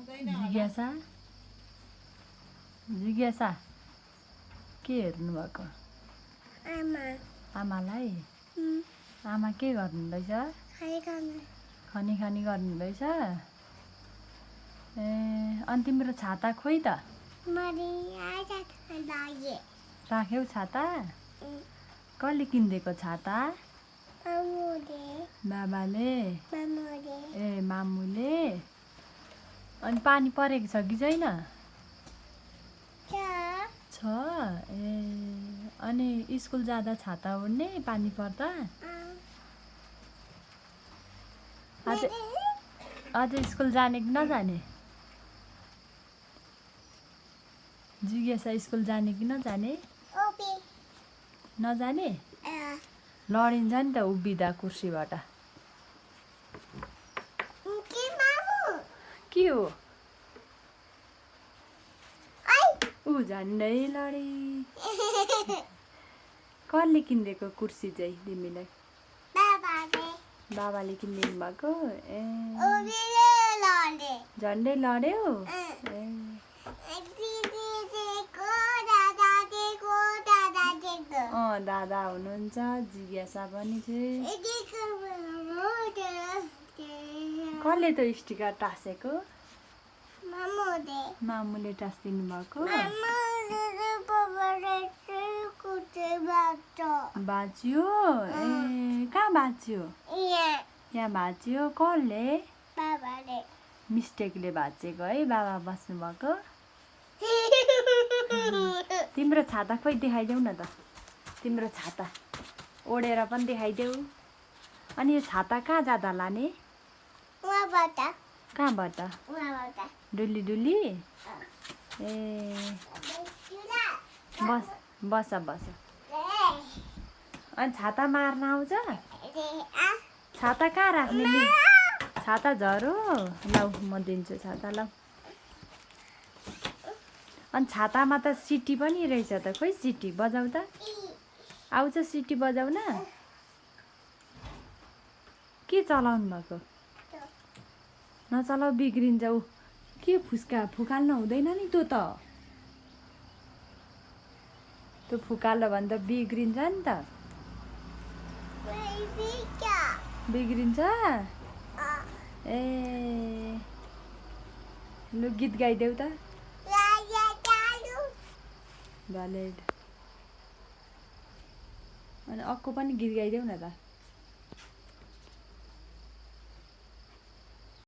जिज्ञासा जिज्ञासा के हेर्नु भएको आमालाई आमा के गर्नुहुँदैछ खनी खनी गर्नुहुँदैछ ए अनि तिम्रो छाता खोइ त राख्यौ छाता कसले किनिदिएको छाता बाबाले ए मामुले अनि पानी परेको छ कि छैन छ ए अनि स्कुल जाँदा छाता ओढ्ने पानी पर्दा आज स्कुल जाने कि नजाने जिज्ञासा स्कुल जाने कि नजाने नजाने लडिन्छ नि त उभिँदा कुर्सीबाट के हो ऊ झन्डै लडी कसले किनिदिएको कुर्सी चाहिँ तिमीलाई बाबाले किनिदिनु भएको ए झन्डै लड्यो ए दादा हुनुहुन्छ जिज्ञासा पनि छ कसले त स्टिकर टाँसेको मामुले टाँसिदिनु भएको बाँच्यो ए कहाँ बाँच्यो यहाँ भाँच्यो कसले मिस्टेकले भाँचेको है बाबा बस्नु भएको तिम्रो छाता खोइ देखाइदेऊ न त तिम्रो छाता ओढेर पनि देखाइदेऊ अनि यो छाता कहाँ जाँदा लाने कहाँबाट डुली डुली ए बस बस बस अनि छाता मार्न आउँछ छाता कहाँ राख्ने नि छाता झरो लौ म दिन्छु छाता लौ अनि छातामा त सिटी पनि रहेछ त खोइ सिटी बजाउ त आउँछ सिटी बजाउन के चलाउनु भएको नचलाउ बिग्रिन्छ ऊ के फुकाल्न हुँदैन नि त्यो त त्यो फुकाल्यो भने त बिग्रिन्छ नि त बिग्रिन्छ ए लु गीत गाइदेऊ त भले अनि अक्को पनि गीत गाइदेऊ न त